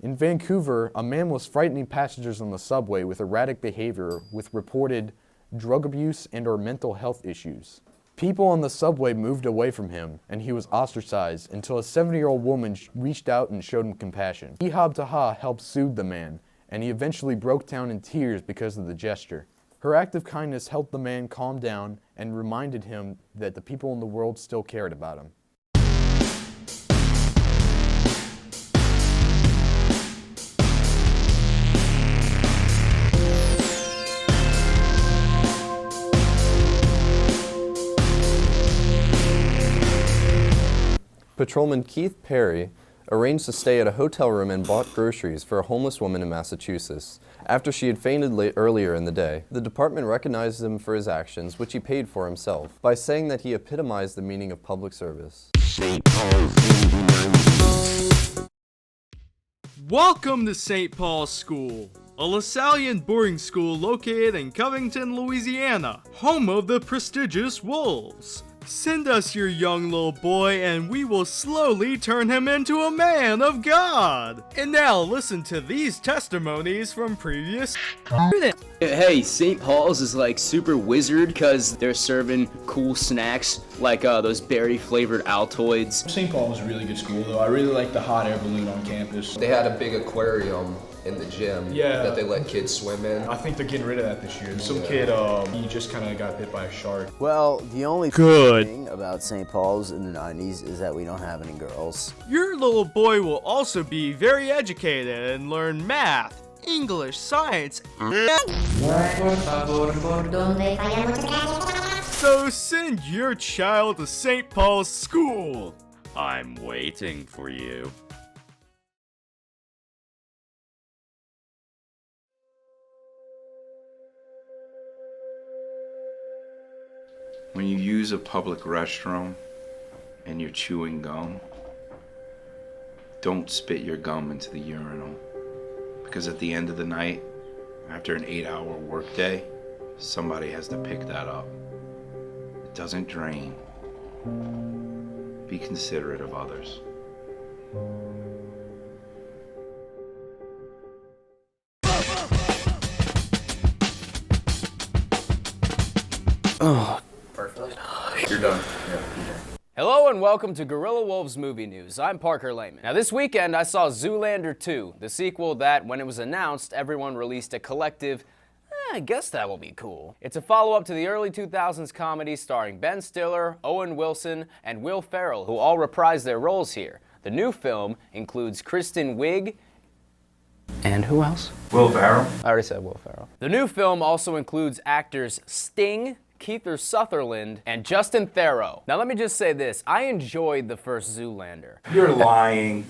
In Vancouver, a man was frightening passengers on the subway with erratic behavior with reported drug abuse and/or mental health issues. People on the subway moved away from him, and he was ostracized until a 70-year-old woman reached out and showed him compassion. Ehab Taha helped soothe the man, and he eventually broke down in tears because of the gesture. Her act of kindness helped the man calm down and reminded him that the people in the world still cared about him. Patrolman Keith Perry arranged to stay at a hotel room and bought groceries for a homeless woman in Massachusetts. After she had fainted earlier in the day, the department recognized him for his actions, which he paid for himself, by saying that he epitomized the meaning of public service. Welcome to St. Paul's School, a LaSallian boarding school located in Covington, Louisiana, home of the prestigious Wolves. Send us your young little boy and we will slowly turn him into a man of God. And now listen to these testimonies from previous students. Hey, St. Paul's is like super wizard because they're serving cool snacks like those berry flavored Altoids. St. Paul was a really good school though. I really like the hot air balloon on campus. They had a big aquarium in the gym that they let kids swim in. I think they're getting rid of that this year. Some kid, he just kind of got bit by a shark. Well, the only thing about St. Paul's in the 90s is that we don't have any girls. Your little boy will also be very educated and learn math, English, science, so send your child to St. Paul's School. I'm waiting for you. When you use a public restroom and you're chewing gum, don't spit your gum into the urinal. Because at the end of the night, after an 8-hour workday, somebody has to pick that up. It doesn't drain. Be considerate of others. Oh. You're done. Hello and welcome to Guerilla Wolves Movie News. I'm Parker Lehman. Now this weekend I saw Zoolander 2, the sequel that, when it was announced, everyone released a collective, I guess that will be cool. It's a follow-up to the early 2000s comedy starring Ben Stiller, Owen Wilson, and Will Ferrell, who all reprise their roles here. The new film includes Kristen Wiig, and who else? Will Ferrell. I already said Will Ferrell. The new film also includes actors Sting, Kiefer Sutherland, and Justin Theroux. Now let me just say this, I enjoyed the first Zoolander. You're lying.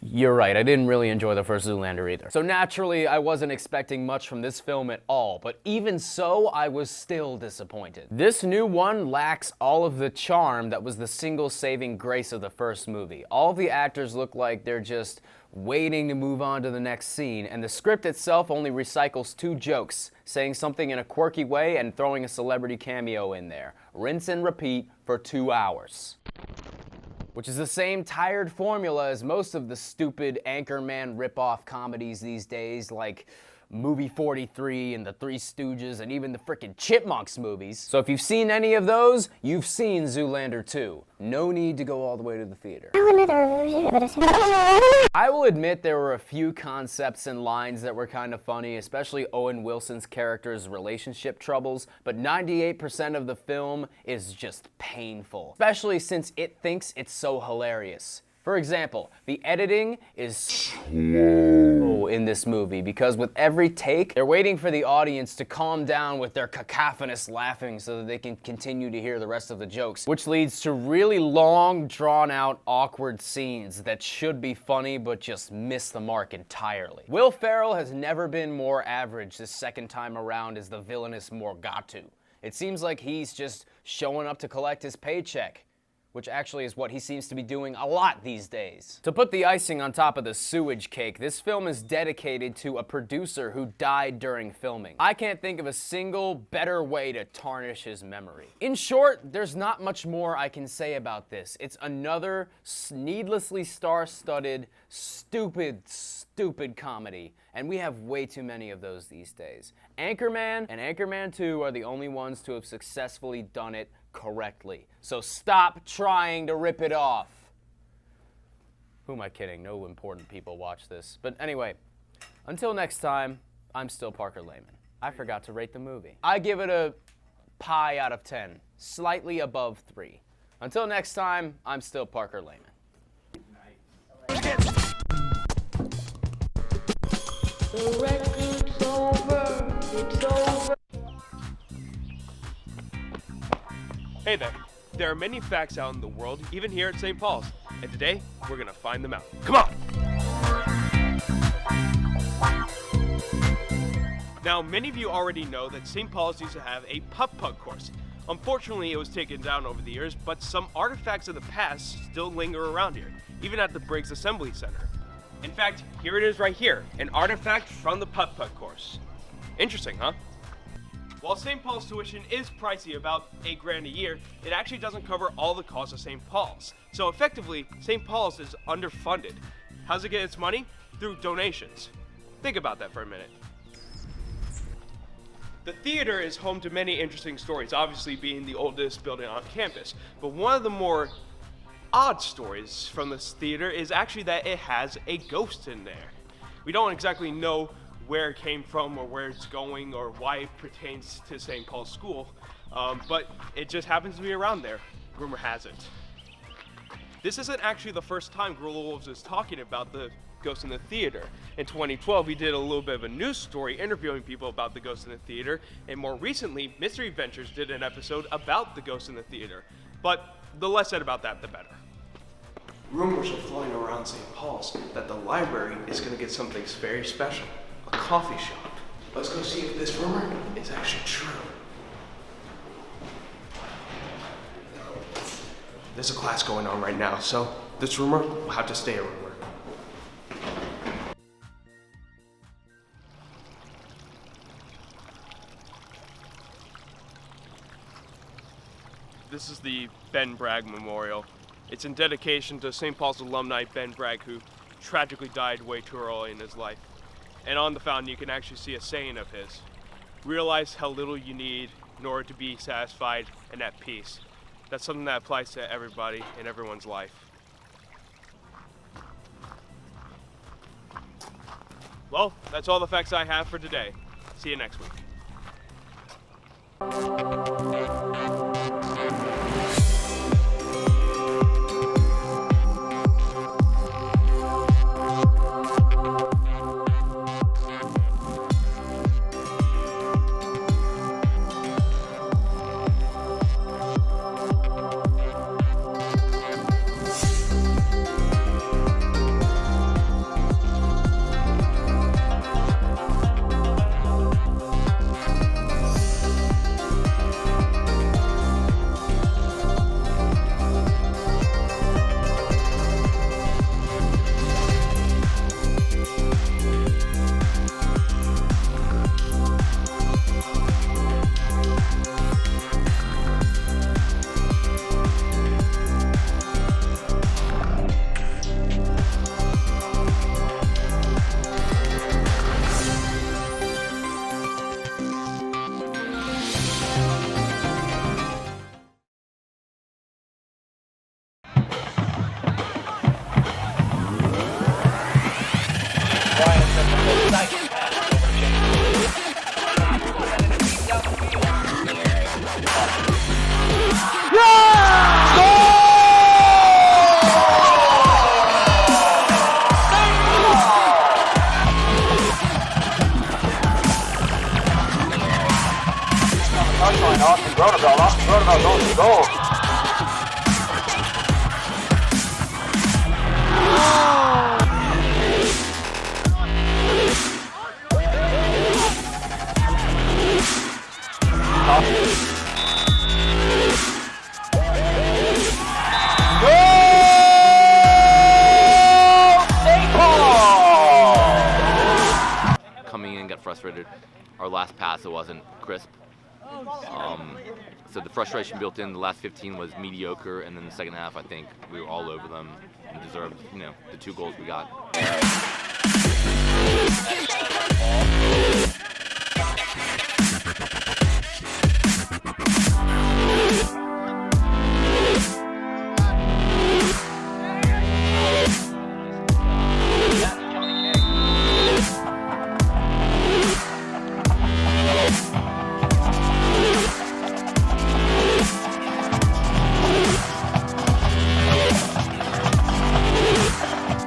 You're right, I didn't really enjoy the first Zoolander either. So naturally, I wasn't expecting much from this film at all, but even so, I was still disappointed. This new one lacks all of the charm that was the single saving grace of the first movie. All of the actors look like they're just waiting to move on to the next scene, and the script itself only recycles 2 jokes, saying something in a quirky way and throwing a celebrity cameo in there. Rinse and repeat for 2 hours. Which is the same tired formula as most of the stupid Anchorman rip-off comedies these days, like Movie 43 and The Three Stooges and even the frickin' Chipmunks movies. So if you've seen any of those, you've seen Zoolander 2. No need to go all the way to the theater. I will admit there were a few concepts and lines that were kind of funny, especially Owen Wilson's character's relationship troubles, but 98% of the film is just painful, especially since it thinks it's so hilarious. For example, the editing is slow in this movie because with every take, they're waiting for the audience to calm down with their cacophonous laughing so that they can continue to hear the rest of the jokes, which leads to really long, drawn-out, awkward scenes that should be funny but just miss the mark entirely. Will Ferrell has never been more average this second time around as the villainous Morgatu. It seems like he's just showing up to collect his paycheck. which actually is what he seems to be doing a lot these days. To put the icing on top of the sewage cake, this film is dedicated to a producer who died during filming. I can't think of a single better way to tarnish his memory. In short, there's not much more I can say about this. It's another needlessly star-studded, stupid comedy, and we have way too many of those these days. Anchorman and Anchorman 2 are the only ones to have successfully done it correctly. So stop trying to rip it off. Who am I kidding? No important people watch this. But anyway, until next time, I'm still Parker Lehman. I forgot to rate the movie. I give it a pi out of 10, slightly above 3. Until next time, I'm still Parker Lehman. The record's over, it's over. Hey there are many facts out in the world, even here at St. Paul's, and today we're gonna find them out. Come on! Now, many of you already know that St. Paul's used to have a putt-putt course. Unfortunately, it was taken down over the years, but some artifacts of the past still linger around here, even at the Briggs Assembly Center. In fact, here it is right here, an artifact from the putt-putt course. Interesting, huh? While St. Paul's tuition is pricey, about $8,000 a year, it actually doesn't cover all the costs of St. Paul's. So effectively, St. Paul's is underfunded. How does it get its money? Through donations. Think about that for a minute. The theater is home to many interesting stories, obviously being the oldest building on campus. But one of the more odd stories from this theater is actually that it has a ghost in there. We don't exactly know where it came from or where it's going or why it pertains to St. Paul's School, but it just happens to be around there, rumor has it. This isn't actually the first time Guerilla Wolves is talking about the ghost in the theater. In 2012, we did a little bit of a news story interviewing people about the ghost in the theater, and more recently, Mystery Ventures did an episode about the ghost in the theater. But the less said about that, the better. Rumors are flying around St. Paul's that the library is going to get something very special. A coffee shop. Let's go see if this rumor is actually true. There's a class going on right now, so this rumor will have to stay a rumor. This is the Ben Bragg Memorial. It's in dedication to St. Paul's alumni Ben Bragg, who tragically died way too early in his life. And on the fountain, you can actually see a saying of his. Realize how little you need in order to be satisfied and at peace. That's something that applies to everybody in everyone's life. Well, that's all the facts I have for today. See you next week. frustrated. Our last pass, it wasn't crisp. So the frustration built in. The last 15 was mediocre, and then the second half, I think we were all over them and deserved, the 2 goals we got.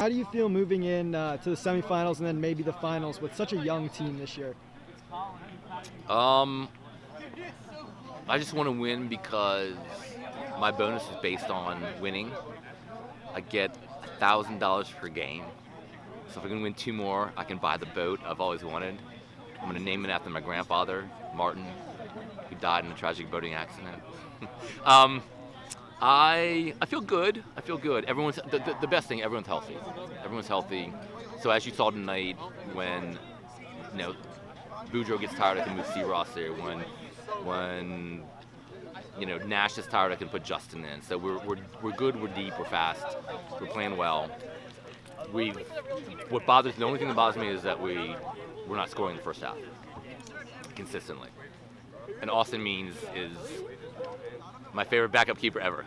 How do you feel moving in to the semifinals and then maybe the finals with such a young team this year? I just want to win because my bonus is based on winning. I get $1,000 per game. So if I can win 2 more, I can buy the boat I've always wanted. I'm going to name it after my grandfather, Martin, who died in a tragic boating accident. I feel good. I feel good. Everyone's the best thing. Everyone's healthy. Everyone's healthy. So as you saw tonight, when Boudreaux gets tired, I can move C-Ross there. When Nash is tired, I can put Justin in. So we're good. We're deep. We're fast. We're playing well. The only thing that bothers me is that we're not scoring in the first half consistently. And Austin Means is my favorite backup keeper ever.